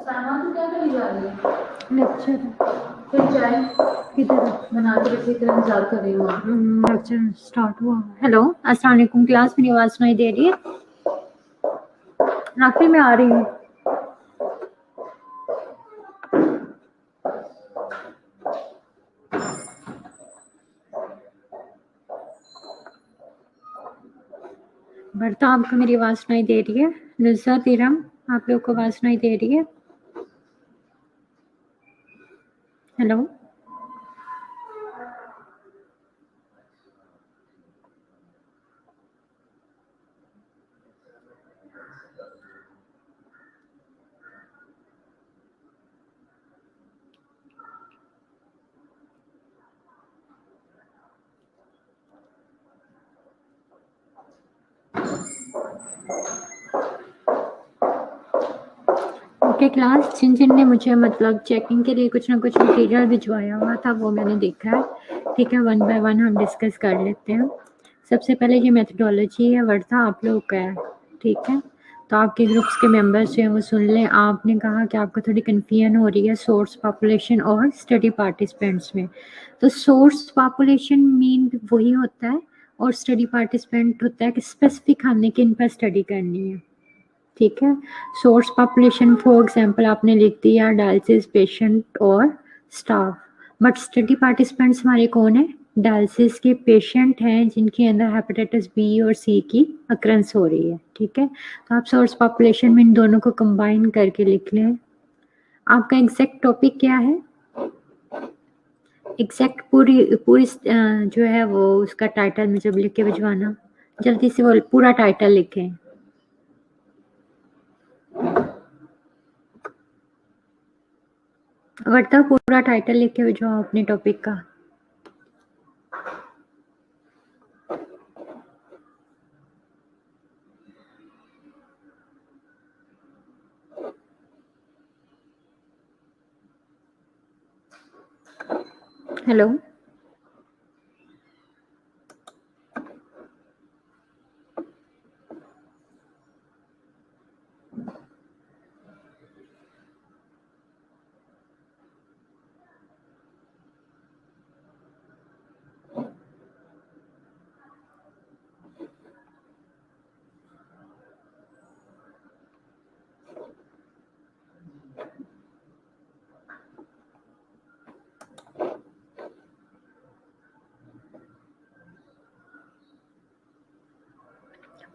सामान तो क्या करी जा रही है? लेक्चर फिर चाय किधर बना के रखी, तेरा इंतजार कर रही हूँ। लेक्चर स्टार्ट हुआ। हेलो, अस्सलाम वालेकुम क्लास, मेरी आवाज़ सुनाई दे रही है? आखिर में आ रही हूँ। बर्ता, आपको मेरी आवाज़ सुनाई दे रही है? नुज़रत, इरम, आप लोग को आवाज़ सुनाई दे रही है? हेलो, ओके क्लास, जिन ने मुझे मतलब चेकिंग के लिए कुछ ना कुछ मटेरियल भिजवाया हुआ था वो मैंने देखा है। ठीक है, वन बाय वन हम डिस्कस कर लेते हैं। सबसे पहले ये मेथडोलॉजी है वर्ता आप लोग का है, ठीक है? तो आपके ग्रुप्स के मेंबर्स जो हैं वो सुन लें। आपने कहा कि आपको थोड़ी कन्फ्यूजन हो रही है सोर्स पॉपुलेशन और स्टडी पार्टिसिपेंट्स में। तो सोर्स पॉपुलेशन मीन वही होता है और स्टडी पार्टिसिपेंट होता है कि स्पेसिफिक हमने किन पर स्टडी करनी है, ठीक है? सोर्स पॉपुलेशन फॉर एग्जांपल आपने लिख दिया डायलिसिस पेशेंट और स्टाफ, बट स्टडी पार्टिसिपेंट्स हमारे कौन है? डायलिसिस के पेशेंट हैं जिनके अंदर हेपेटाइटिस बी और सी की अक्रंस हो रही है, ठीक है? तो आप सोर्स पॉपुलेशन में इन दोनों को कंबाइन करके लिख लें। आपका एग्जैक्ट टॉपिक क्या है? एग्जैक्ट पूरी पूरी जो है वो उसका टाइटल मुझे लिख के भिजवाना, जल्दी से वो पूरा टाइटल लिखें। वर्ता, पूरा टाइटल लिख के भिजवाओ अपने टॉपिक का। हेलो,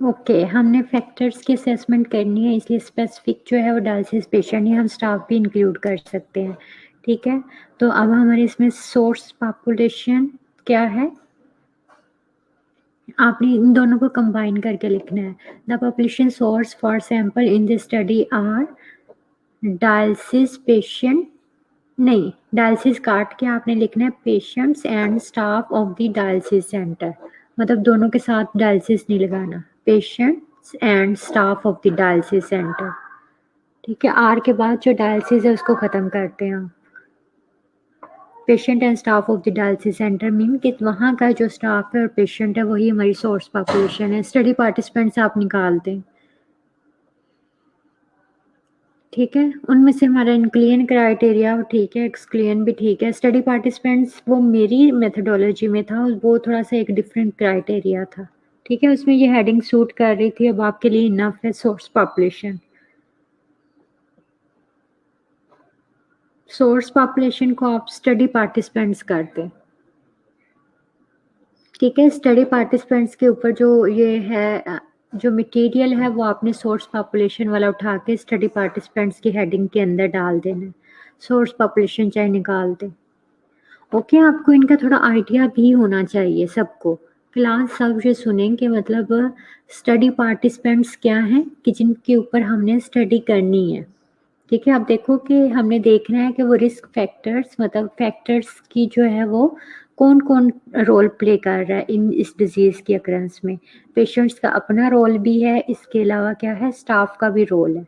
ओके, हमने फैक्टर्स की असेसमेंट करनी है, इसलिए स्पेसिफिक जो है वो डायलिसिस पेशेंट है, हम स्टाफ भी इंक्लूड कर सकते हैं, ठीक है? तो अब हमारे इसमें सोर्स पॉपुलेशन क्या है, आपने इन दोनों को कंबाइन करके लिखना है। The population source for sample in the study are dialysis patient, नहीं, डायलिसिस काट के आपने लिखना है patients and staff of the dialysis centre, मतलब दोनों के साथ डायलिसिस नहीं लगाना, patients and staff of the dialysis centre, ठीक है? आर के बाद जो डायलिसिस है उसको खत्म करते हैं। Patient and staff of the dialysis centre mean कि वहाँ का जो स्टाफ है और पेशेंट है वही हमारी सोर्स पॉपुलेशन है। स्टडी पार्टिसिपेंट्स आप निकाल दें, ठीक है? उनमें से हमारा इंक्लूजन क्राइटेरिया ठीक है, एक्सक्लूजन भी ठीक है। स्टडी पार्टिसिपेंट्स वो मेरी मेथडोलॉजी में था, वो थोड़ा सा एक डिफरेंट क्राइटेरिया था, ठीक है? उसमें ये हेडिंग सूट कर रही थी, अब आपके लिए इनफ है सोर्स पॉपुलेशन। सोर्स पॉपुलेशन को आप स्टडी पार्टिसिपेंट्स कर दें, ठीक है? स्टडी पार्टिसिपेंट्स के ऊपर जो ये है जो मटेरियल है वो आपने सोर्स पॉपुलेशन वाला उठा के स्टडी पार्टिसिपेंट्स की हेडिंग के अंदर डाल देना है, सोर्स पॉपुलेशन चाहे निकाल दें। ओके, आपको इनका थोड़ा आइडिया भी होना चाहिए सबको। क्लास सब ये सुनें कि मतलब स्टडी पार्टिसिपेंट्स क्या हैं कि जिनके ऊपर हमने स्टडी करनी है, ठीक है? अब देखो कि हमने देखना है कि वो रिस्क फैक्टर्स, मतलब फैक्टर्स की जो है वो कौन कौन रोल प्ले कर रहा है इन इस डिजीज़ की अक्रेंस में। पेशेंट्स का अपना रोल भी है, इसके अलावा क्या है, स्टाफ का भी रोल है।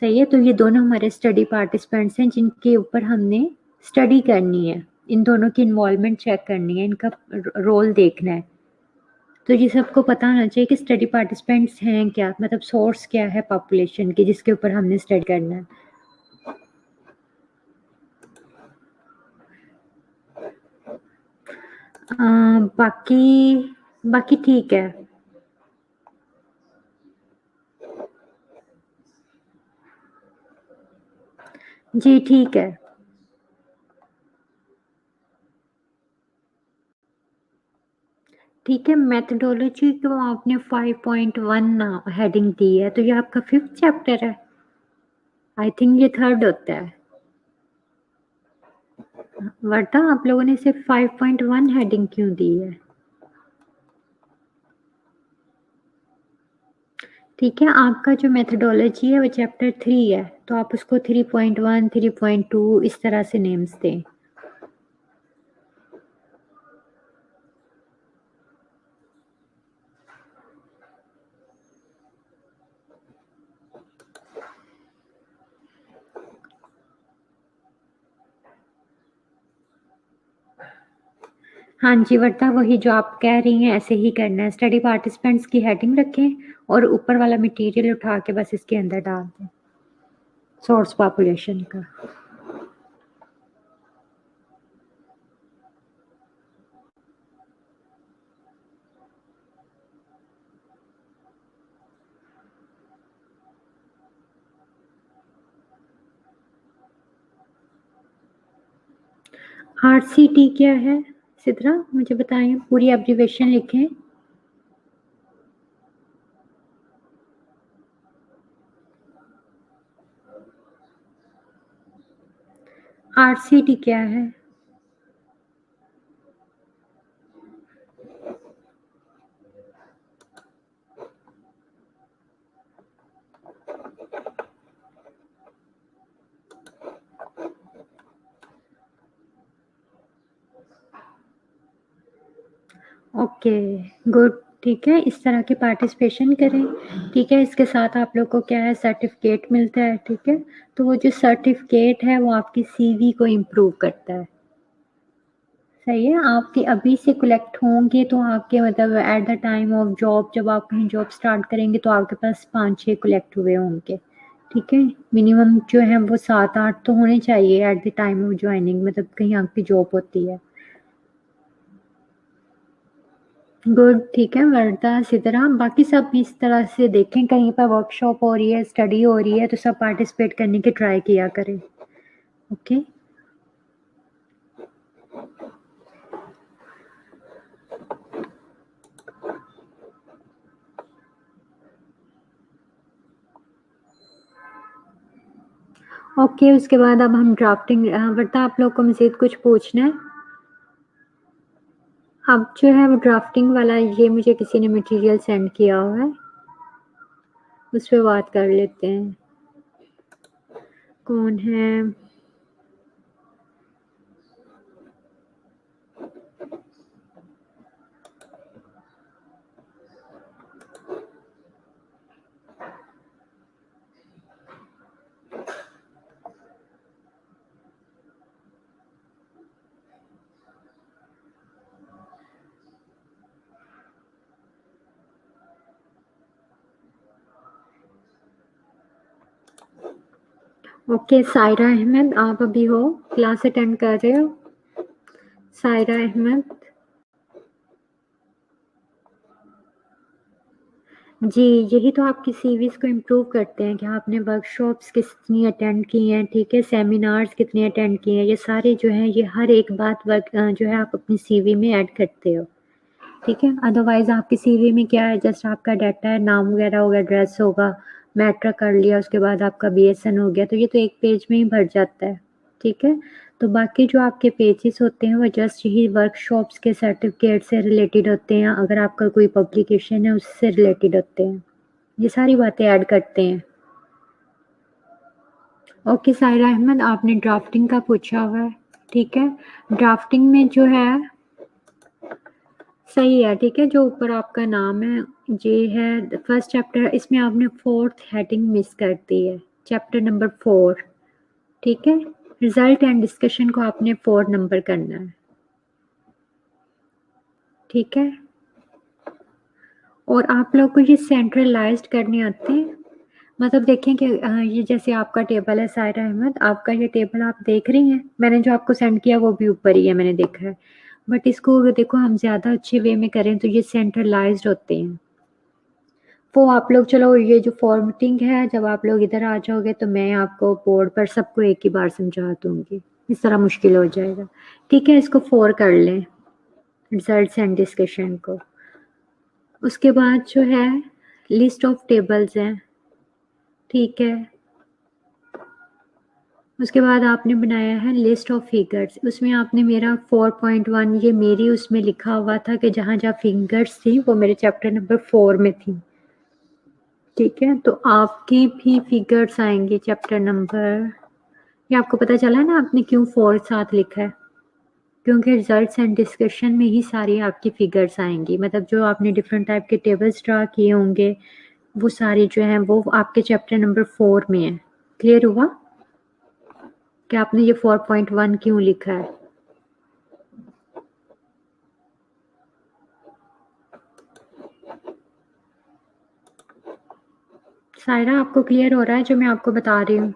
सही है, तो ये दोनों हमारे स्टडी पार्टिसिपेंट्स हैं जिनके ऊपर हमने स्टडी करनी है, इन दोनों की इन्वॉल्वमेंट चेक करनी है, इनका रोल देखना है। तो ये सबको पता होना चाहिए कि स्टडी पार्टिसिपेंट्स हैं क्या, मतलब सोर्स क्या है पॉपुलेशन की जिसके ऊपर हमने स्टडी करना है। बाकी बाकी ठीक है। जी ठीक है। ठीक है, मेथडोलॉजी को आपने 5.1 हेडिंग दी है, तो ये आपका 5th चैप्टर है। आई थिंक ये 3rd होता है। वर्ता आप लोगों ने सिर्फ 5.1 हेडिंग क्यों दी है? ठीक है, आपका जो मेथडोलॉजी है वो चैप्टर 3 है, तो आप उसको 3.1, 3.2 इस तरह से नेम्स दें। हाँ जी, वर्ता वही जो आप कह रही हैं ऐसे ही करना है। स्टडी पार्टिसिपेंट्स की हेडिंग रखें और ऊपर वाला मटेरियल उठा के बस इसके अंदर डाल दें, सोर्स पॉपुलेशन का। RCT क्या है सिद्रा, मुझे बताएं, पूरी एब्रीवेशन लिखें। RCT क्या है? Okay, good. ठीक है, इस तरह की पार्टिसिपेशन करें। ठीक है, इसके साथ आप लोग को क्या है, सर्टिफिकेट मिलता है। ठीक है, तो वो जो सर्टिफिकेट है वो आपकी CV को इम्प्रूव करता है। सही है, आपके अभी से कलेक्ट होंगे तो आपके मतलब at the time of job, जब आप कहीं जॉब स्टार्ट करेंगे तो आपके पास 5-6 कलेक्ट हुए होंगे। ठीक है, मिनिमम जो है वो 7-8 तो होने चाहिए at the time of joining, मतलब कहीं आपकी जॉब होती है। गुड। ठीक है वर्दा, सिद्रा, बाकी सब इस तरह से देखें, कहीं पर वर्कशॉप हो रही है, स्टडी हो रही है तो सब पार्टिसिपेट करने की ट्राई किया करें। ओके। ओके, उसके बाद अब हम ड्राफ्टिंग, वर्दा आप लोग को मज़ीद कुछ पूछना है? अब जो है वो ड्राफ्टिंग वाला, ये मुझे किसी ने मटेरियल सेंड किया हुआ है, उस पर बात कर लेते हैं। कौन है? ओके, सायरा अहमद, आप अभी हो, क्लास अटेंड कर रहे हो? सायरा अहमद जी, यही तो आपकी सीवीज को इम्प्रूव करते हैं कि आपने वर्कशॉप्स कितनी अटेंड की हैं। ठीक है, सेमिनार्स कितने अटेंड किए हैं, ये सारे जो हैं ये हर एक बात जो है आप अपनी सीवी में ऐड करते हो। ठीक है, अदरवाइज आपकी सीवी में क्या है, जस्ट आपका डाटा है, नाम वगैरह होगा, एड्रेस होगा, मैट्रिक कर लिया, उसके बाद आपका BSN हो गया, तो ये तो एक पेज में ही भर जाता है। ठीक है, तो बाकी जो आपके पेजेस होते हैं वो जस्ट यही वर्कशॉप्स के सर्टिफिकेट से रिलेटेड होते हैं, अगर आपका कोई पब्लिकेशन है उससे रिलेटेड होते हैं, ये सारी बातें ऐड करते हैं। ओके सायरा अहमद, आपने ड्राफ्टिंग का पूछा हुआ है। ठीक है, ड्राफ्टिंग में जो है सही है। ठीक है, जो ऊपर आपका नाम है ये है फर्स्ट चैप्टर, इसमें आपने 4th हेडिंग मिस कर दी है। चैप्टर नंबर 4, ठीक है। रिजल्ट एंड डिस्कशन को आपने 4 नंबर करना है, ठीक है। और आप लोग को ये सेंट्रलाइज्ड करने आते हैं, मतलब देखें कि ये जैसे आपका टेबल है सायरा अहमद, आपका ये टेबल आप देख रही हैं, मैंने जो आपको सेंड किया वो भी ऊपर ही है, मैंने देखा है। बट इसको देखो हम ज़्यादा अच्छे वे में करें तो ये सेंट्रलाइज्ड होते हैं। वो आप लोग चलो ये जो फॉर्मेटिंग है, जब आप लोग इधर आ जाओगे तो मैं आपको बोर्ड पर सबको एक ही बार समझा दूंगी, इस तरह मुश्किल हो जाएगा, ठीक है। इसको 4 कर लें, रिजल्ट्स एंड डिस्कशन को। उसके बाद जो है लिस्ट ऑफ टेबल्स हैं, ठीक है। उसके बाद आपने बनाया है लिस्ट ऑफ फिगर्स, उसमें आपने मेरा 4.1 ये मेरी उसमें लिखा हुआ था कि जहाँ जहाँ फिगर्स थी वो मेरे चैप्टर नंबर 4 में थी, ठीक है। तो आपकी भी फिगर्स आएंगे चैप्टर नंबर, ये आपको पता चला ना आपने क्यों 4 साथ लिखा है, क्योंकि रिजल्ट्स एंड डिस्कशन में ही सारी आपकी फिगर्स आएंगी, मतलब जो आपने डिफरेंट टाइप के टेबल्स ड्रा किए होंगे वो सारे जो हैं वो आपके चैप्टर नंबर 4 में है। क्लियर हुआ कि आपने ये 4.1 क्यों लिखा है? सायरा आपको क्लियर हो रहा है जो मैं आपको बता रही हूँ?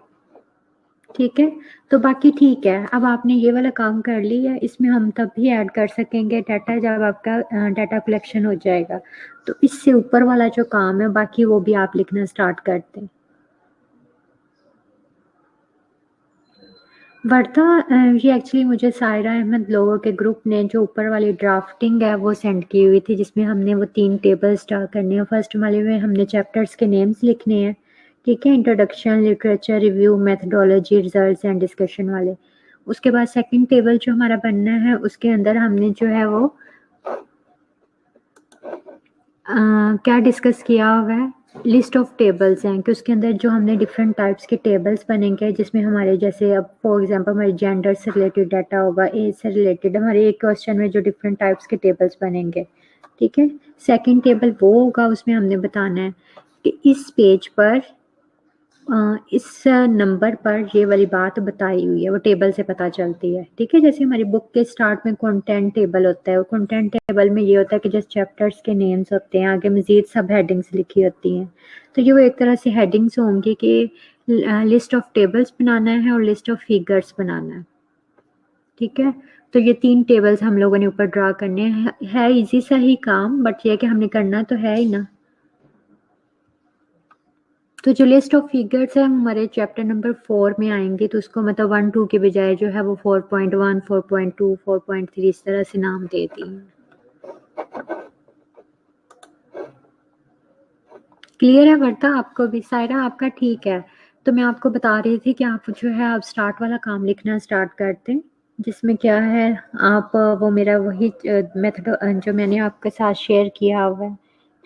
ठीक है, तो बाकी ठीक है। अब आपने ये वाला काम कर लिया, इसमें हम तब भी ऐड कर सकेंगे डाटा जब आपका डाटा कलेक्शन हो जाएगा। तो इससे ऊपर वाला जो काम है बाकी वो भी आप लिखना स्टार्ट कर दें। वर्धा ये एक्चुअली मुझे सायरा अहमद लोगों के ग्रुप ने जो ऊपर वाली ड्राफ्टिंग है वो सेंड की हुई थी, जिसमें हमने वो 3 टेबल्स ड्रा करने हैं। फर्स्ट वाले में हमने चैप्टर्स के नेम्स लिखने हैं, ठीक है, introduction, literature, review, methodology, results and discussion वाले। उसके बाद सेकंड टेबल जो हमारा बनना है उसके अंदर हमने जो है वो क्या डिस्कस किया हुआ है, लिस्ट ऑफ टेबल्स हैं कि उसके अंदर जो हमने डिफरेंट टाइप्स के टेबल्स बनेंगे, जिसमें हमारे जैसे अब फॉर एग्जांपल हमारे जेंडर से रिलेटेड डाटा होगा, एज से रिलेटेड, हमारे एक क्वेश्चन में जो डिफरेंट टाइप्स के टेबल्स बनेंगे, ठीक है। सेकंड टेबल वो होगा, उसमें हमने बताना है कि इस पेज पर इस नंबर पर ये वाली बात बताई हुई है, वो टेबल से पता चलती है, ठीक है। जैसे हमारी बुक के स्टार्ट में कंटेंट टेबल होता है, वो कंटेंट टेबल में ये होता है कि जैसे चैप्टर्स के नेम्स होते हैं, आगे मजीद सब हेडिंग्स लिखी होती हैं, तो ये वो एक तरह से हेडिंग्स होंगी कि लिस्ट ऑफ टेबल्स बनाना है और लिस्ट ऑफ फिगर्स बनाना है, ठीक है। तो ये 3 टेबल्स हम लोगों ने ऊपर ड्रा करने है इजी सा ही काम, बट ये कि हमने करना तो है ही ना। तो जो लिस्ट ऑफ फिगर्स है हमारे चैप्टर नंबर 4 में आएंगे, तो उसको मतलब 1 2 के बजाय जो है वो 4.1 4.2 4.3 इस तरह से नाम दे दिए। क्लियर है वर्ता आपको भी? सायरा आपका ठीक है। तो मैं आपको बता रही थी कि आप जो है आप स्टार्ट वाला काम लिखना स्टार्ट करते हैं, जिसमें क्या है आप वो मेरा वही मेथड जो मैंने आपके साथ शेयर किया हुआ है,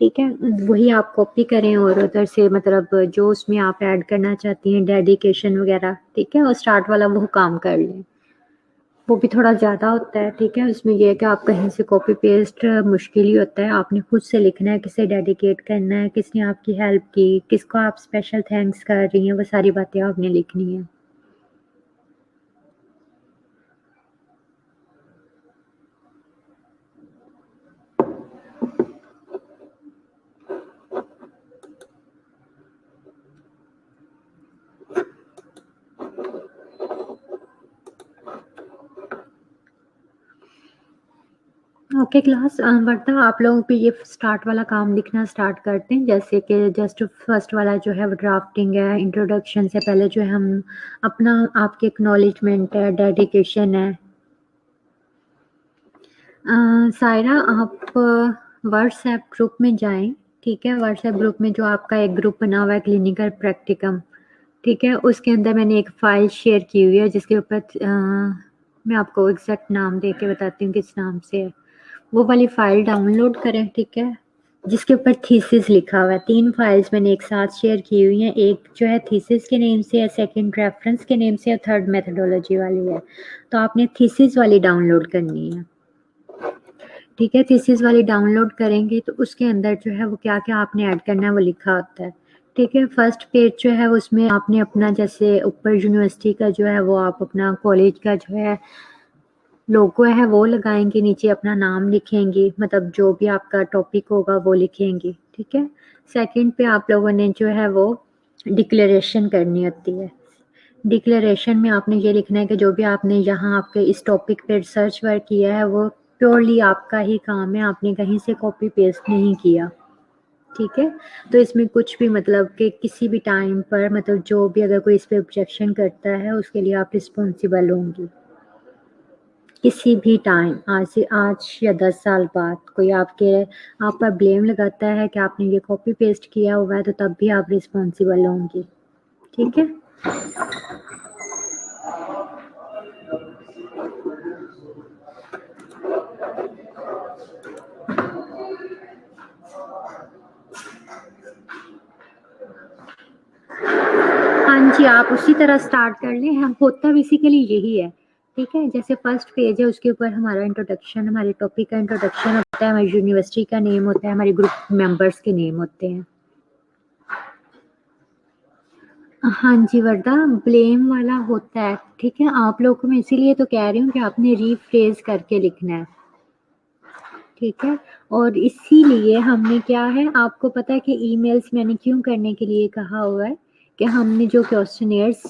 ठीक है, वही आप कॉपी करें और उधर से मतलब जो उसमें आप ऐड करना चाहती हैं डेडिकेशन वगैरह, ठीक है, और स्टार्ट वाला वो काम कर लें। वो भी थोड़ा ज़्यादा होता है, ठीक है। उसमें ये है कि आप कहीं से कॉपी पेस्ट मुश्किल ही होता है, आपने खुद से लिखना है, किसे डेडिकेट करना है, किसने आपकी हेल्प की, किसको आप स्पेशल थैंक्स कर रही हैं, वो सारी बातें आपने लिखनी है। ओके क्लास, वर्ता आप लोगों पे ये स्टार्ट वाला काम लिखना स्टार्ट करते हैं, जैसे कि जस्ट फर्स्ट वाला जो है वो ड्राफ्टिंग है, इंट्रोडक्शन से पहले जो है हम अपना आपकी एक्नॉलेजमेंट है, डेडिकेशन है। सायरा आप व्हाट्सएप ग्रुप में जाएं, ठीक है। व्हाट्सएप ग्रुप में जो आपका एक ग्रुप बना हुआ है क्लिनिकल प्रैक्टिकम, ठीक है, उसके अंदर मैंने एक फ़ाइल शेयर की हुई है जिसके ऊपर मैं आपको एग्जैक्ट नाम दे के बताती हूँ किस नाम से है। वो वाली फ़ाइल डाउनलोड करें, ठीक है, जिसके ऊपर थीसिस लिखा हुआ है। 3 फाइल्स मैंने एक साथ शेयर की हुई हैं, एक जो है थीसिस के नेम से है, सेकंड रेफरेंस के नेम से है, थर्ड मेथडोलॉजी वाली है। तो आपने थीसिस वाली डाउनलोड करनी है, ठीक है। थीसिस वाली डाउनलोड करेंगे तो उसके अंदर जो है वो क्या-क्या आपने ऐड करना है वो लिखा होता है, ठीक है। फर्स्ट पेज जो है उसमें आपने अपना जैसे ऊपर यूनिवर्सिटी का जो है वो आप अपना कॉलेज का जो है लोगो है वो लगाएंगे, नीचे अपना नाम लिखेंगे, मतलब जो भी आपका टॉपिक होगा वो लिखेंगे। ठीक है। सेकंड पे आप लोगों ने जो है वो डिक्लेरेशन करनी होती है। डिक्लेरेशन में आपने ये लिखना है कि जो भी आपने यहाँ आपके इस टॉपिक पे रिसर्च वर्क किया है वो प्योरली आपका ही काम है, आपने कहीं से कॉपी पेस्ट नहीं किया। ठीक है। तो इसमें कुछ भी मतलब कि किसी भी टाइम पर मतलब जो भी अगर कोई इस पे ऑब्जेक्शन करता है उसके लिए आप रिस्पॉन्सिबल होंगी। किसी भी टाइम आज या 10 साल बाद कोई आप पर ब्लेम लगाता है कि आपने ये कॉपी पेस्ट किया हुआ है तो तब भी आप रिस्पॉन्सिबल होंगी। ठीक है। हाँ जी, आप उसी तरह स्टार्ट कर लें। हम होता बेसिकली यही है। ठीक है। जैसे फर्स्ट पेज है उसके ऊपर हमारा इंट्रोडक्शन, हमारे टॉपिक का इंट्रोडक्शन होता है, हमारी यूनिवर्सिटी का नेम होता है, हमारे ग्रुप मेंबर्स के नेम होते हैं। हाँ जी वर्दा, ब्लेम वाला होता है। ठीक है। आप लोगों को मैं इसीलिए तो कह रही हूँ कि आपने रीफ्रेज करके लिखना है। ठीक है। और इसीलिए हमने क्या है, आपको पता है कि ईमेल्स मैंने क्यों करने के लिए कहा हुआ है कि हमने जो क्वेश्चनेयर्स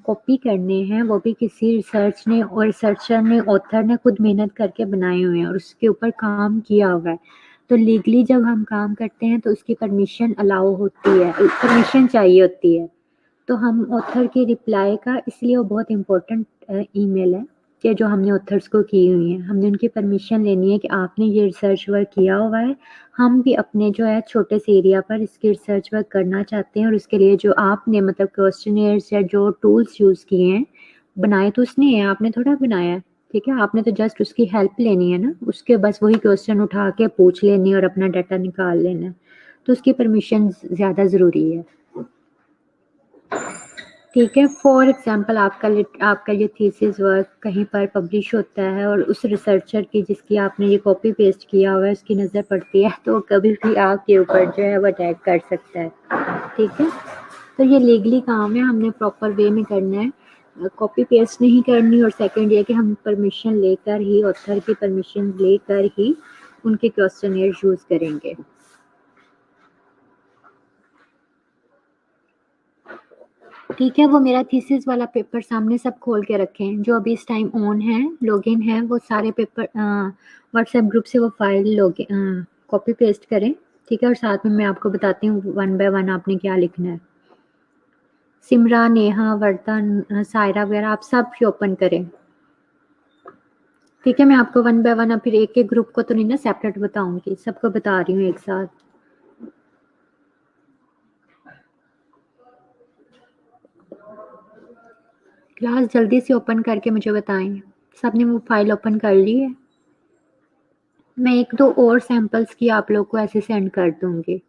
कॉपी करने हैं वो भी किसी रिसर्च ने और रिसर्चर ने ऑथर ने खुद मेहनत करके बनाए हुए हैं और उसके ऊपर काम किया हुआ है। तो लीगली जब हम काम करते हैं तो उसकी परमिशन अलाउ होती है, परमिशन चाहिए होती है। तो हम ऑथर की रिप्लाई का, इसलिए वो बहुत इम्पोर्टेंट ईमेल है कि जो हमने ऑथर्स को की हुई है, हमने उनकी परमिशन लेनी है कि आपने ये रिसर्च वर्क किया हुआ है, हम भी अपने जो है छोटे से एरिया पर इसकी रिसर्च वर्क करना चाहते हैं और उसके लिए जो आपने मतलब क्वेश्चनेयर्स या जो टूल्स यूज़ किए हैं, बनाए तो उसने है, आपने थोड़ा बनाया है। ठीक है। आपने तो जस्ट उसकी हेल्प लेनी है ना, उसके बस वही क्वेश्चन उठा के पूछ लेनी है और अपना डाटा निकाल लेना है। तो उसकी परमिशन ज़्यादा ज़रूरी है। ठीक है। फॉर एग्जांपल आपका ये थीसिस वर्क कहीं पर पब्लिश होता है और उस रिसर्चर की जिसकी आपने ये कॉपी पेस्ट किया हुआ है उसकी नज़र पड़ती है तो कभी भी आपके ऊपर जो है वो अटैक कर सकता है। ठीक है। तो ये लीगली काम है, हमने प्रॉपर वे में करना है, कॉपी पेस्ट नहीं करनी। और सेकंड ये कि हम परमिशन लेकर ही, ऑथर की परमिशन लेकर ही उनके क्वेश्चनेयर यूज़ करेंगे। ठीक है। वो मेरा थीसिस वाला पेपर सामने सब खोल के रखें, जो अभी इस टाइम ऑन है, लॉगिन है, वो सारे पेपर व्हाट्सएप ग्रुप से वो फाइल कॉपी पेस्ट करें। ठीक है। और साथ में मैं आपको बताती हूँ वन बाय वन आपने क्या लिखना है। सिमरा, नेहा, वर्तन, सायरा वगैरह आप सब भी ओपन करें। ठीक है। मैं आपको वन बाय वन, अब फिर एक एक ग्रुप को तो नहीं ना सेपरेट बताऊंगी, सबको बता रही हूँ एक साथ। क्लास जल्दी से ओपन करके मुझे बताएं। सबने वो फाइल ओपन कर ली है? मैं एक दो और सैंपल्स की आप लोग को ऐसे सेंड कर दूंगी।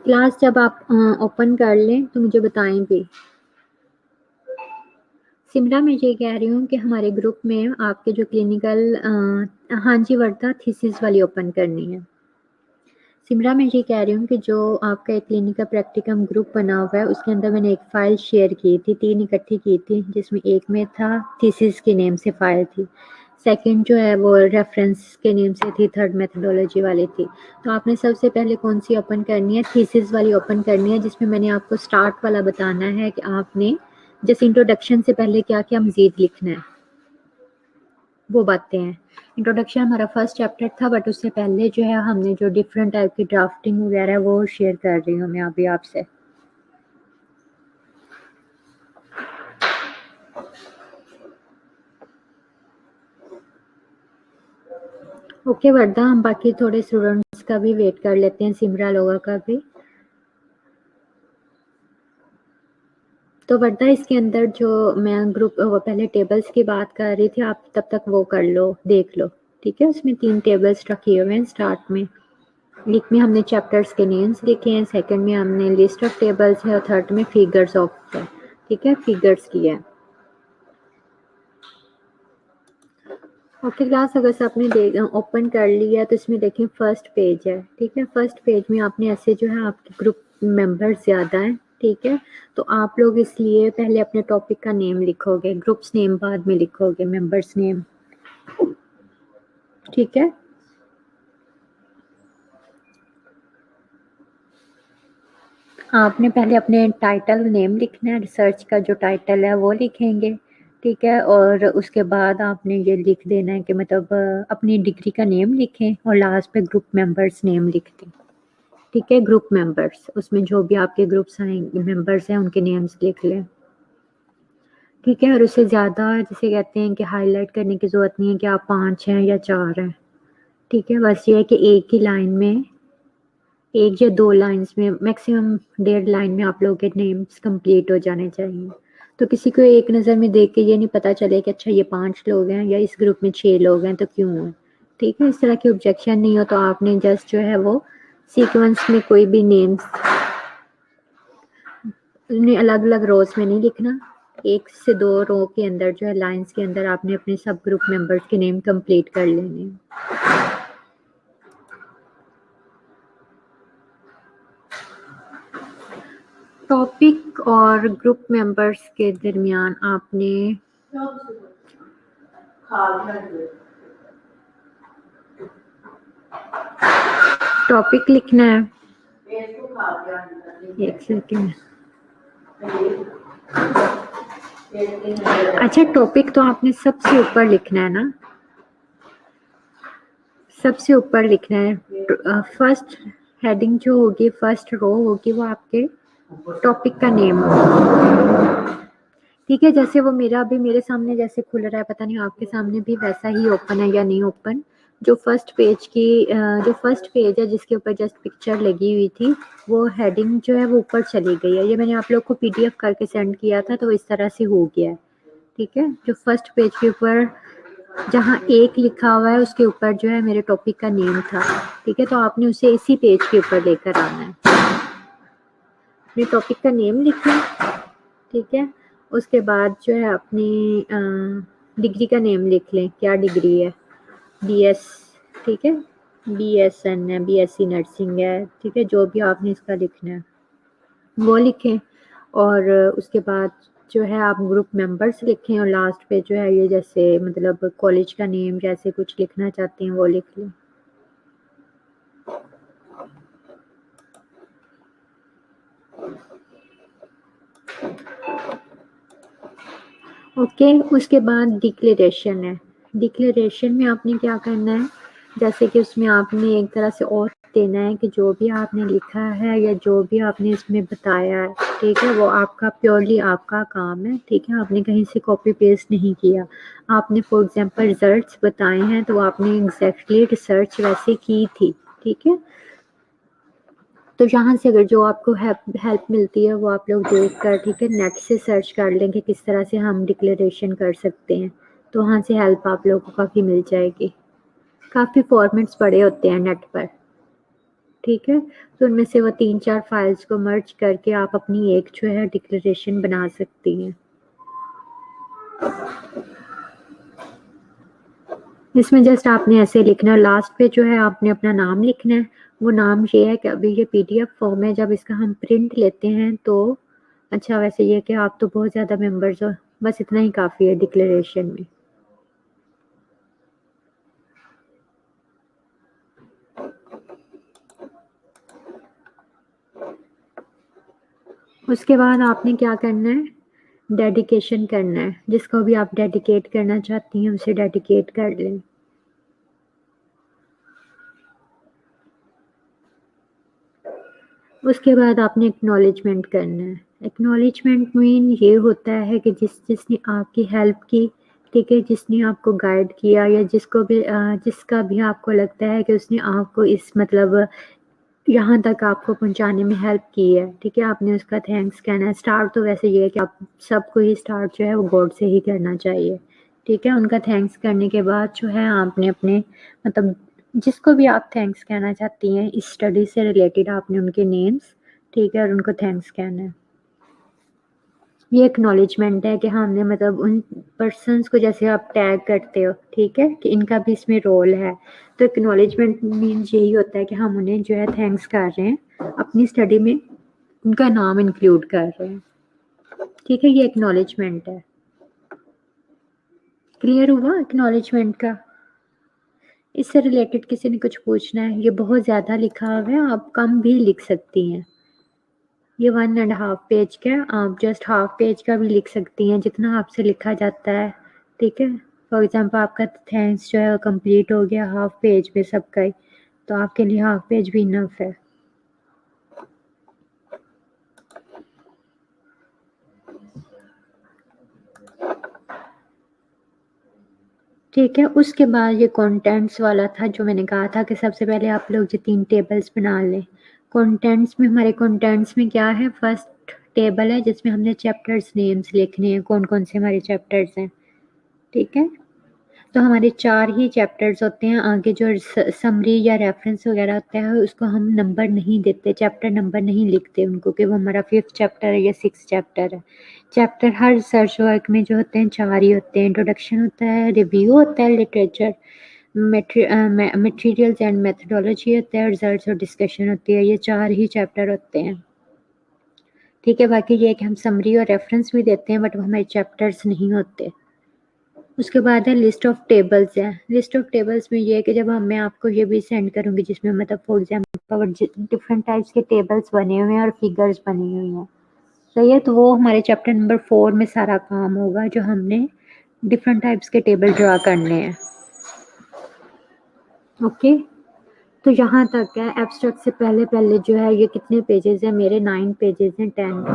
क्लास जब आप ओपन कर लें तो मुझे बताएं भी। सिमरा मैं ये कह रही हूँ कि हमारे ग्रुप में आपके जो क्लिनिकल हाँ जी वर्धा, थीसिस वाली ओपन करनी है। सिमरा मैं ये कह रही हूँ कि जो आपका एक क्लिनिकल प्रैक्टिकम ग्रुप बना हुआ है उसके अंदर मैंने एक फ़ाइल शेयर की थी, 3 इकट्ठी की थी, जिसमें एक में था थीसिस के नेम से फ़ाइल थी, सेकंड जो है वो रेफरेंस के नेम से थी, थर्ड मेथोडोलॉजी वाली थी। तो आपने सबसे पहले कौन सी ओपन करनी है? थीसिस वाली ओपन करनी है, जिसमें मैंने आपको स्टार्ट वाला बताना है कि आपने जैसे इंट्रोडक्शन से पहले क्या क्या मज़ीद लिखना है, वो बातें हैं। इंट्रोडक्शन हमारा फर्स्ट चैप्टर था, बट उससे पहले जो है हमने जो डिफरेंट टाइप की ड्राफ्टिंग वगैरह है वो शेयर कर रही हूँ मैं अभी आपसे। ओके वर्दा, हम बाकी थोड़े स्टूडेंट्स का भी वेट कर लेते हैं, सिमरा लोगा का भी। तो वर्दा इसके अंदर जो मैं ग्रुप वो पहले टेबल्स की बात कर रही थी, आप तब तक वो कर लो, देख लो। ठीक है। उसमें 3 टेबल्स रखे हुए हैं स्टार्ट में। एक में हमने चैप्टर्स के नेम्स लिखे हैं, सेकंड में हमने लिस्ट ऑफ टेबल्स है और थर्ड में फिगर्स ऑफ है, ठीक है, फिगर्स की है। ओके क्लास, अगर आपने ओपन कर लिया तो इसमें देखें फर्स्ट पेज है, ठीक है। फर्स्ट पेज में आपने ऐसे जो है आपके ग्रुप मेंबर्स ज़्यादा हैं, ठीक है, तो आप लोग इसलिए पहले अपने टॉपिक का नेम लिखोगे, ग्रुप्स नेम बाद में लिखोगे, मेंबर्स नेम, ठीक है। आपने पहले अपने टाइटल नेम लिखना है, रिसर्च का जो टाइटल है वो लिखेंगे, ठीक है, और उसके बाद आपने ये लिख देना है कि मतलब अपनी डिग्री का नेम लिखें और लास्ट पे ग्रुप मेंबर्स नेम लिख दें, ठीक है। ग्रुप मेंबर्स, उसमें जो भी आपके ग्रुप्स आएंगे मेंबर्स हैं उनके नेम्स लिख लें, ठीक है। और उससे ज़्यादा जिसे कहते हैं कि हाईलाइट करने की ज़रूरत नहीं है कि आप 5 हैं या 4 हैं, ठीक है। बस ये है कि एक ही लाइन में, 1 या 2 लाइन्स में, मैक्सिमम 1.5 लाइन में आप लोगों के नेम्स कंप्लीट हो जाने चाहिए। तो किसी को एक नज़र में देख के ये नहीं पता चले कि अच्छा ये 5 लोग हैं या इस ग्रुप में 6 लोग हैं तो क्यों है, ठीक है। इस तरह की ऑब्जेक्शन नहीं हो तो आपने जस्ट जो है वो सीक्वेंस में कोई भी नेम्स अलग अलग रोज में नहीं लिखना, 1 से 2 रो के अंदर जो है लाइन्स के अंदर आपने अपने सब ग्रुप मेंबर्स के नेम कंप्लीट कर लेने हैं। टॉपिक और ग्रुप मेंबर्स के दरमियान आपने टॉपिक लिखना है, एक सेकेंड। अच्छा, टॉपिक तो आपने सबसे ऊपर लिखना है ना, सबसे ऊपर लिखना है। फर्स्ट हेडिंग जो होगी, फर्स्ट रो होगी, वो आपके टॉपिक का नेम होगा, ठीक है। जैसे वो मेरा अभी मेरे सामने जैसे खुल रहा है, पता नहीं आपके सामने भी वैसा ही ओपन है या नहीं ओपन। जो फर्स्ट पेज है जिसके ऊपर जस्ट पिक्चर लगी हुई थी, वो हेडिंग जो है वो ऊपर चली गई है। ये मैंने आप लोग को पीडीएफ करके सेंड किया था तो इस तरह से हो गया है, ठीक है। जो फर्स्ट पेज के ऊपर जहाँ 1 लिखा हुआ है उसके ऊपर जो है मेरे टॉपिक का नेम था, ठीक है। तो आपने उसे इसी पेज के ऊपर लेकर आना है, अपने टॉपिक का नेम लिखें, ठीक है। उसके बाद जो है अपनी डिग्री का नेम लिख लें, क्या डिग्री है, बीएस, ठीक है, बीएसएन है, बीएससी नर्सिंग है, ठीक है। जो भी आपने इसका लिखना है वो लिखें और उसके बाद जो है आप ग्रुप मेंबर्स लिखें और लास्ट पे जो है ये जैसे मतलब कॉलेज का नेम जैसे कुछ लिखना चाहते हैं वो लिख लें। ओके, उसके बाद डिक्लेरेशन है। डिक्लेरेशन में आपने क्या करना है, जैसे कि उसमें आपने एक तरह से और देना है कि जो भी आपने लिखा है या जो भी आपने इसमें बताया है, ठीक है, वो आपका प्योरली आपका काम है, ठीक है। आपने कहीं से कॉपी पेस्ट नहीं किया। आपने फॉर एग्जांपल रिजल्ट्स बताए हैं तो आपने एग्जैक्टली रिसर्च वैसे की थी, ठीक है। तो यहाँ से अगर जो आपको हेल्प मिलती है वो आप लोग देख कर, ठीक है, नेट से सर्च कर लें कि किस तरह से हम डिक्लेरेशन कर सकते हैं, तो वहाँ से हेल्प आप लोगों को काफ़ी मिल जाएगी। काफ़ी फॉर्मेट्स पड़े होते हैं नेट पर, ठीक है। तो उनमें से वो 3-4 फाइल्स को मर्ज करके आप अपनी एक जो है डिक्लेरेशन बना सकती हैं। इसमें जस्ट आपने ऐसे लिखना है, लास्ट पे जो है आपने अपना नाम लिखना है। वो नाम ये है कि अभी ये पीडीएफ फॉर्म है, जब इसका हम प्रिंट लेते हैं तो अच्छा, वैसे ये कि आप तो बहुत ज़्यादा मेंबर्स हो, बस इतना ही काफ़ी है डिक्लेरेशन में। उसके बाद आपने क्या करना है, डेडिकेशन करना है। जिसको भी आप डेडिकेट करना चाहती हैं उसे डेडिकेट कर लें। उसके बाद आपने एक्नॉलेजमेंट करना है। एक्नॉलेजमेंट मीन ये होता है कि जिसने आपकी हेल्प की, ठीक है, जिसने आपको गाइड किया या जिसको भी जिसका भी आपको लगता है कि उसने आपको इस मतलब यहाँ तक आपको पहुँचाने में हेल्प की है, ठीक है, आपने उसका थैंक्स कहना है। स्टार्ट तो वैसे ये है कि आप सबको ही स्टार्ट जो है वो गॉड से ही करना चाहिए, ठीक है। उनका थैंक्स करने के बाद जो है आपने अपने मतलब जिसको भी आप थैंक्स कहना चाहती हैं इस स्टडी से रिलेटेड, आपने उनके नेम्स, ठीक है, और उनको थैंक्स कहना है। ये एक्नॉलेजमेंट है कि हमने मतलब उन पर्सन्स को जैसे आप टैग करते हो, ठीक है, कि इनका भी इसमें रोल है। तो एक्नॉलेजमेंट मीन्स यही होता है कि हम उन्हें जो है थैंक्स कर रहे हैं, अपनी स्टडी में उनका नाम इंक्लूड कर रहे हैं, ठीक है, ये एक्नॉलेजमेंट है। क्लियर हुआ एक्नॉलेजमेंट का? इससे रिलेटेड किसी ने कुछ पूछना है? ये बहुत ज़्यादा लिखा हुआ है, आप कम भी लिख सकती हैं। ये 1.5 पेज का, आप जस्ट हाफ पेज का भी लिख सकती हैं, जितना आपसे लिखा जाता है, ठीक है। फॉर एग्जांपल आपका थैंक्स जो है कंप्लीट हो गया हाफ पेज में सबका ही, तो आपके लिए हाफ पेज भी इनफ है। ठीक है, उसके बाद ये कंटेंट्स वाला था जो मैंने कहा था कि सबसे पहले आप लोग ये 3 टेबल्स बना लें। कंटेंट्स में, हमारे कंटेंट्स में क्या है, फर्स्ट टेबल है जिसमें हमने चैप्टर्स नेम्स लिखने हैं, कौन-कौन से हमारे चैप्टर्स हैं, ठीक है। तो हमारे 4 ही चैप्टर्स होते हैं, आगे जो समरी या रेफरेंस वगैरह होता है उसको हम नंबर नहीं देते, चैप्टर नंबर नहीं लिखते उनको कि वो हमारा 5th चैप्टर है या 6th चैप्टर है। चैप्टर हर रिसर्च वर्क में जो होते हैं 4 ही होते हैं, इंट्रोडक्शन होता है, रिव्यू होता है, लिटरेचर, मटेरियल्स एंड मेथोडोलॉजी होता है, रिजल्ट्स और डिस्कशन होती है। ये 4 ही चैप्टर होते हैं, ठीक है। बाकी ये है कि हम समरी और रेफरेंस भी देते हैं बट वो हमारे चैप्टर्स नहीं होते। उसके बाद है लिस्ट ऑफ टेबल्स है। लिस्ट ऑफ टेबल्स में ये है कि जब मैं आपको ये भी सेंड करूँगी जिसमें मतलब फॉर एग्जांपल डिफरेंट टाइप्स के टेबल्स बने हुए हैं और फिगर्स बनी हुई हैं, सही है, तो वो हमारे चैप्टर नंबर 4 में सारा काम होगा जो हमने डिफरेंट टाइप्स के टेबल ड्रा करने हैं, ओके। तो यहाँ तक है। एब्स्ट्रैक्ट से पहले जो है ये कितने पेजेस हैं मेरे, 9 पेजेस हैं, 10।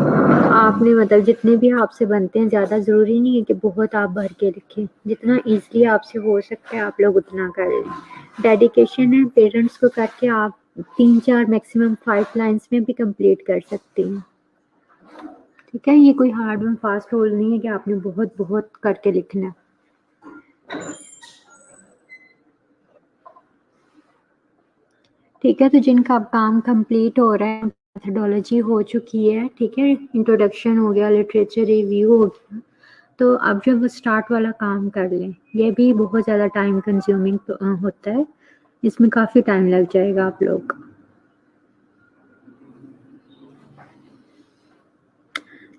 आपने मतलब जितने भी आपसे बनते हैं, ज़्यादा ज़रूरी नहीं है कि बहुत आप भर के लिखें, जितना ईज़िली आपसे हो सकता है आप लोग उतना कर लें। डेडिकेशन है, पेरेंट्स को करके आप 3-4 मैक्सिमम 5 लाइन्स में भी कंप्लीट कर सकती हैं, ठीक है। ये कोई हार्ड एंड फास्ट रूल नहीं है कि आपने बहुत बहुत करके लिखना है। ठीक है, तो जिनका अब काम कंप्लीट हो रहा है, मेथोडोलॉजी हो चुकी है, ठीक है, इंट्रोडक्शन हो गया, लिटरेचर रिव्यू हो गया, तो अब जब वो स्टार्ट वाला काम कर लें, ये भी बहुत ज़्यादा टाइम कंज्यूमिंग होता है, इसमें काफ़ी टाइम लग जाएगा आप लोग।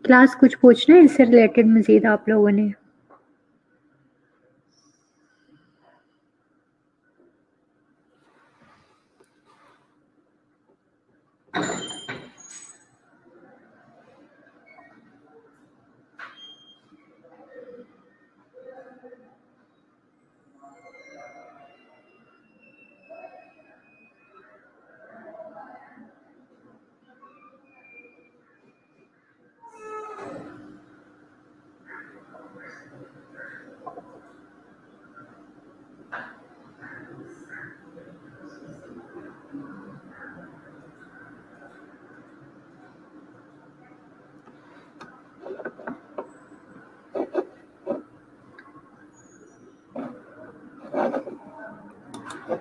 क्लास कुछ पूछना है इससे रिलेटेड मज़ीद आप लोगों ने?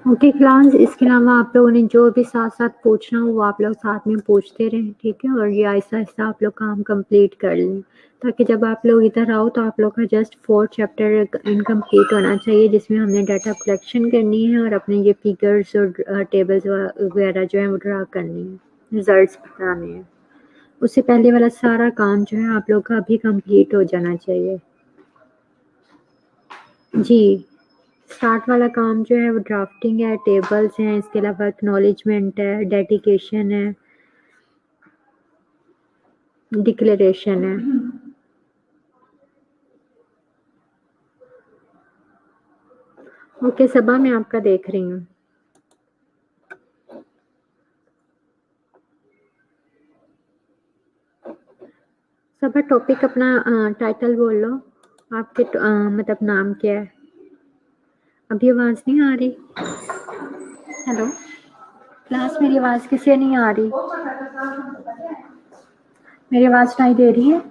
ओके क्लास, इसके अलावा आप लोगों ने जो भी साथ साथ पूछना हो वो आप लोग साथ में पूछते रहें, ठीक है, और ये आहिस्ता आहिस्ता आप लोग काम कंप्लीट कर लें, ताकि जब आप लोग इधर आओ तो आप लोग का जस्ट 4 चैप्टर इनकम्प्लीट होना चाहिए, जिसमें हमने डाटा कलेक्शन करनी है और अपने ये फिगर्स और टेबल्स वगैरह जो है वो ड्रा करनी है, रिजल्ट्स बताने हैं। उससे पहले वाला सारा काम जो है आप लोग का अभी कंप्लीट हो जाना चाहिए जी। स्टार्ट वाला काम जो है वो ड्राफ्टिंग है, टेबल्स हैं, इसके अलावा एक्नॉलेजमेंट है, डेडिकेशन है, डिक्लेरेशन है। ओके सबा, मैं आपका देख रही हूँ। सबा टॉपिक अपना टाइटल बोल लो, आपके मतलब नाम क्या है? अभी आवाज़ नहीं आ रही? हेलो क्लास, मेरी आवाज़ किसे नहीं आ रही? मेरी आवाज़ सुनाई दे रही है?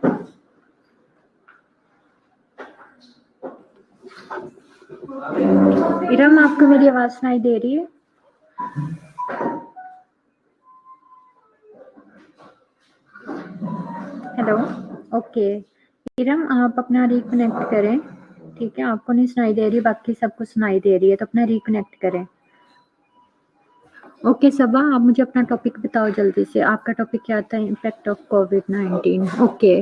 इरम, आपको मेरी आवाज़ सुनाई दे रही है? हेलो। ओके, इरम आप अपना रिकनेक्ट करें। ठीक है, आपको नहीं सुनाई दे रही, बाकी सबको सुनाई दे रही है, तो अपना रिकनेक्ट करें। ओके सबा, आप मुझे अपना टॉपिक बताओ जल्दी से। आपका टॉपिक क्या था? Impact of covid. Okay.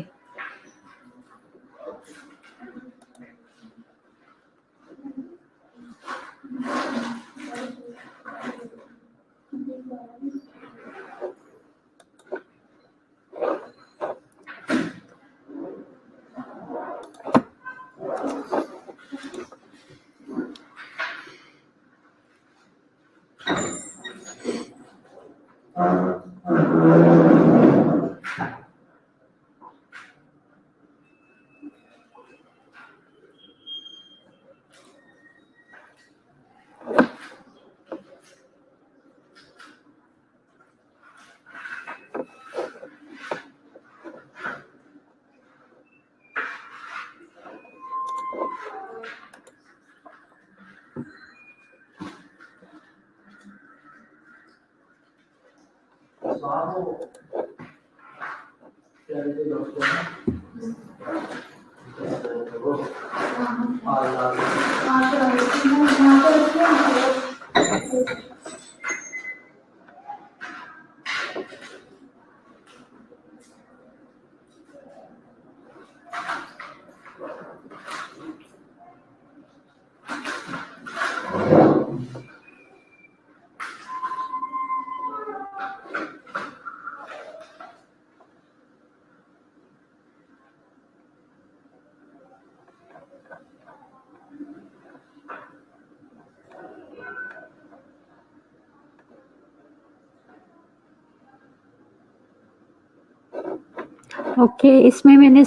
Okay, इसमें मैंने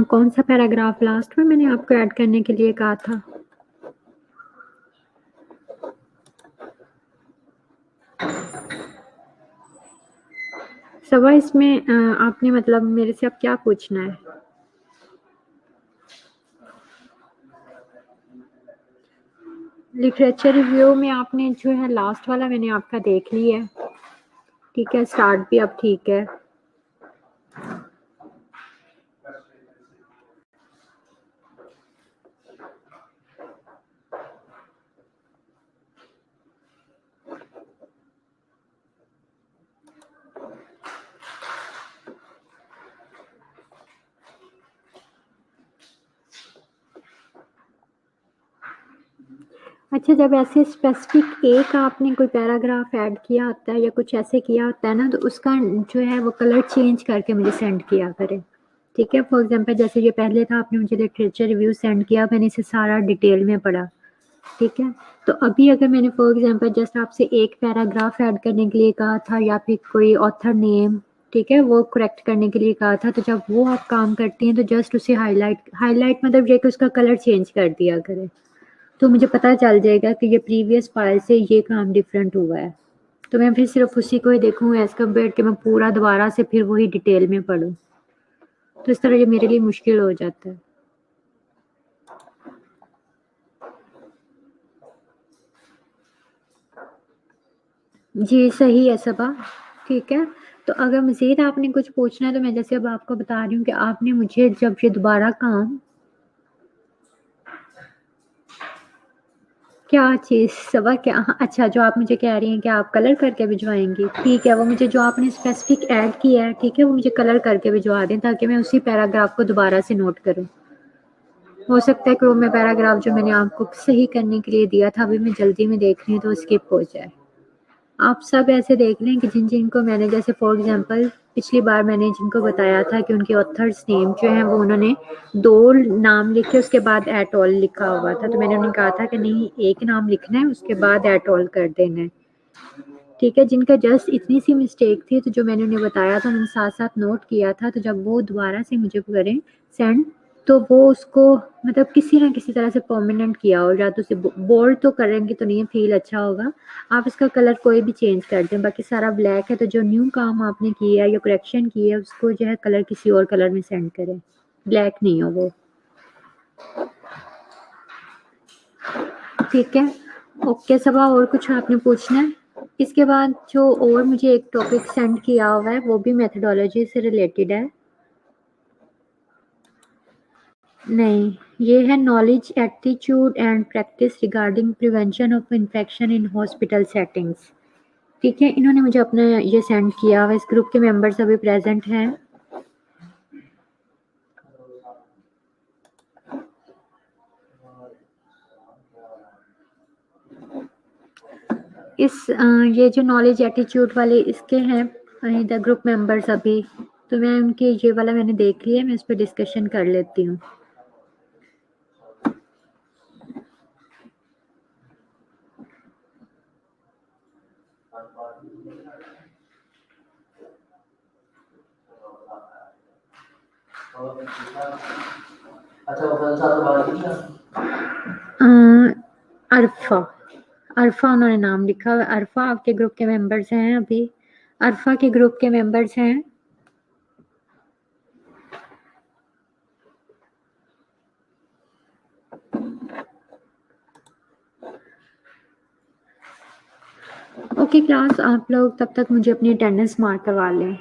कौन सा पैराग्राफ लास्ट में मैंने आपको ऐड करने के लिए कहा था? सबा, इसमें आपने मतलब मेरे से अब क्या पूछना है? लिटरेचर रिव्यू में आपने जो है लास्ट वाला मैंने आपका देख लिया है। ठीक है, स्टार्ट भी अब ठीक है। अच्छा, जब ऐसे स्पेसिफिक एक आपने कोई पैराग्राफ ऐड किया होता है या कुछ ऐसे किया होता है ना, तो उसका जो है वो कलर चेंज करके मुझे सेंड किया करें। ठीक है, फॉर एग्जांपल जैसे ये पहले था, आपने मुझे लिटरेचर रिव्यू सेंड किया, मैंने इसे सारा डिटेल में पढ़ा। ठीक है, तो अभी अगर मैंने फॉर एग्जांपल जस्ट आपसे एक पैराग्राफ ऐड करने के लिए कहा था या फिर कोई ऑथर नेम, ठीक है, वो करेक्ट करने के लिए कहा था, तो जब वो आप काम करती हैं तो जस्ट उसे हाईलाइट मतलब ये कि उसका कलर चेंज कर दिया करें, तो मुझे पता चल जाएगा कि ये प्रीवियस फाइल से ये काम डिफरेंट हुआ है। तो मैं फिर सिर्फ उसी को ही देखूँ एज कम्पेयर कि मैं पूरा दोबारा से फिर वही डिटेल में पढूँ। तो इस तरह ये मेरे लिए मुश्किल हो जाता है। जी, सही है सबा। ठीक है, तो अगर मज़ीद आपने कुछ पूछना है तो मैं जैसे अब आपको बता रही हूँ कि आपने मुझे जब ये दोबारा काम क्या चीज़ सबा, क्या? हाँ, अच्छा, जो आप मुझे कह रही हैं कि आप कलर करके भिजवाएँगी, ठीक है, वो मुझे जो आपने स्पेसिफिक ऐड किया है, ठीक है, वो मुझे कलर करके भिजवा दें ताकि मैं उसी पैराग्राफ को दोबारा से नोट करूँ। हो सकता है कि वो मैं पैराग्राफ जो मैंने आपको सही करने के लिए दिया था, अभी मैं जल्दी में देख रही हूँ तो स्किप हो जाए। आप सब ऐसे देख लें कि जिनको मैंने जैसे फॉर एग्जांपल पिछली बार मैंने जिनको बताया था कि उनके ऑथर्स नेम जो हैं वो उन्होंने 2 नाम लिखे, उसके बाद एट ऑल लिखा हुआ था, तो मैंने उन्हें कहा था कि नहीं, एक नाम लिखना है, उसके बाद एट ऑल कर देना है। ठीक है, जिनका जस्ट इतनी सी मिस्टेक थी, तो जो मैंने उन्हें बताया था उन्होंने साथ-साथ नोट किया था, तो जब वो दोबारा से मुझे करें सेंड, तो वो उसको मतलब किसी न किसी तरह से परमानेंट किया हो, या तो उसे बोल्ड तो करेंगे तो नहीं फील अच्छा होगा। आप इसका कलर कोई भी चेंज कर दें, बाकी सारा ब्लैक है, तो जो न्यू काम आपने किया है या करेक्शन की है उसको जो है कलर किसी और कलर में सेंड करें, ब्लैक नहीं हो वो। ठीक है, ओके सबा, और कुछ आपने पूछना है? इसके बाद जो और मुझे एक टॉपिक सेंड किया हुआ है वो भी मेथडोलॉजी से रिलेटेड है। नहीं, ये है knowledge, attitude and practice regarding prevention of infection in hospital settings. ठीक है, इन्होंने मुझे अपना ये सेंड किया हुआ। इस ग्रुप के मेंबर्स अभी प्रेजेंट हैं। ये जो नॉलेज एटीट्यूड वाले इसके हैं इधर ग्रुप मेंबर्स अभी, तो मैं उनके ये वाला मैंने देख लिया, मैं इस पर डिस्कशन कर लेती हूँ। अरफा अरफा उन्होंने नाम लिखा हुआ। अरफा आपके ग्रुप के मेंबर्स हैं अभी, अरफा के ग्रुप के मेंबर्स हैं। ओके क्लास, आप लोग तब तक मुझे अपनी अटेंडेंस मार्क करवा लें।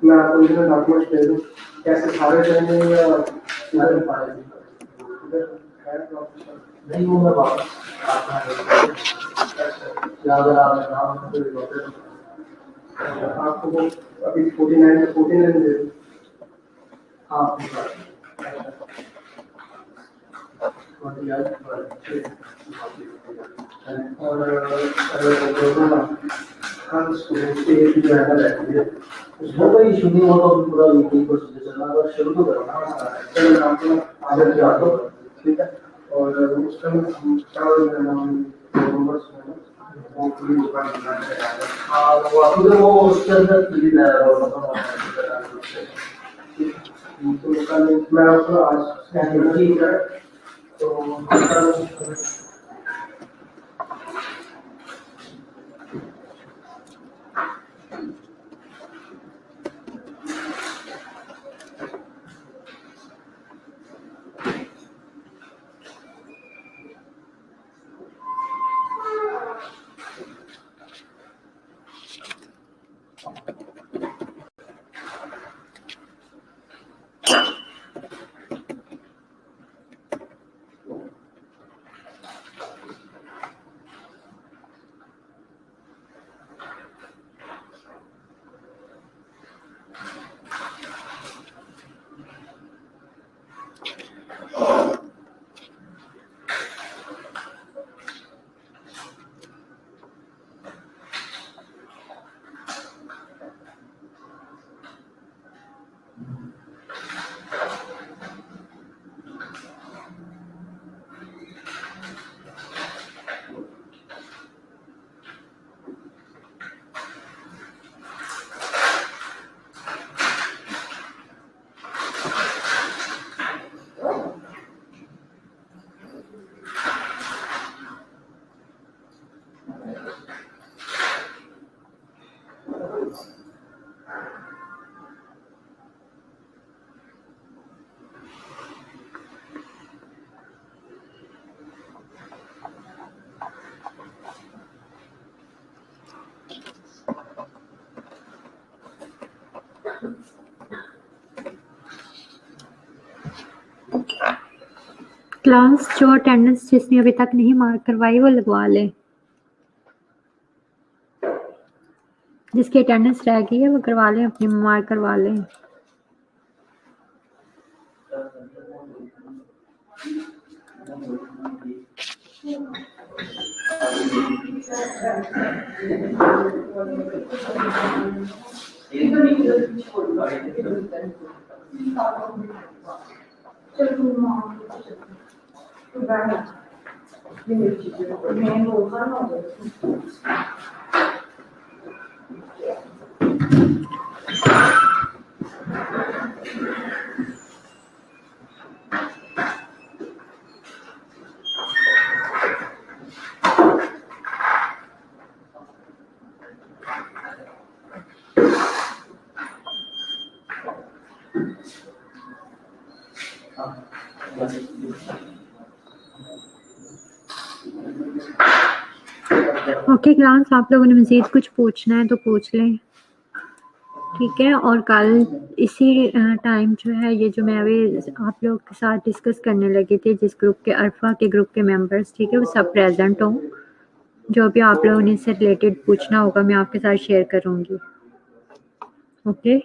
मैं आपको डॉक्यूमेंट दे दूँ, कैसे सारे चाहिए या नहीं? वो मैं वापस आपको वो अभी 49 से 49 दे दूँ। हाँ उसमें कोई इशू नहीं हो तो पूरा वीकली प्रोसीजर चलना, अगर शुरू तो करो ना चलो आपको आदत क्या दो, ठीक है। और उस टाइम हम हाँ वो अभी वो उसके अंदर क्लिक है तो मैं आपको आज स्कैन कर तो क्लास जो अटेंडेंस जिसने अभी तक नहीं मार्क करवाई वो लगवा ले, जिसकी अटेंडेंस रह गई है वो करवा लें, अपनी मार्क करवा लें। ओके क्लास, आप लोगों ने मज़ीद कुछ पूछना है तो पूछ लें, ठीक है। और कल इसी टाइम जो है ये जो मैं अभी आप लोग के साथ डिस्कस करने लगी थी, जिस ग्रुप के अरफा के ग्रुप के मेंबर्स, ठीक है, वो सब प्रेजेंट हों। जो भी आप लोगों ने इससे रिलेटेड पूछना होगा मैं आपके साथ शेयर करूँगी, ओके।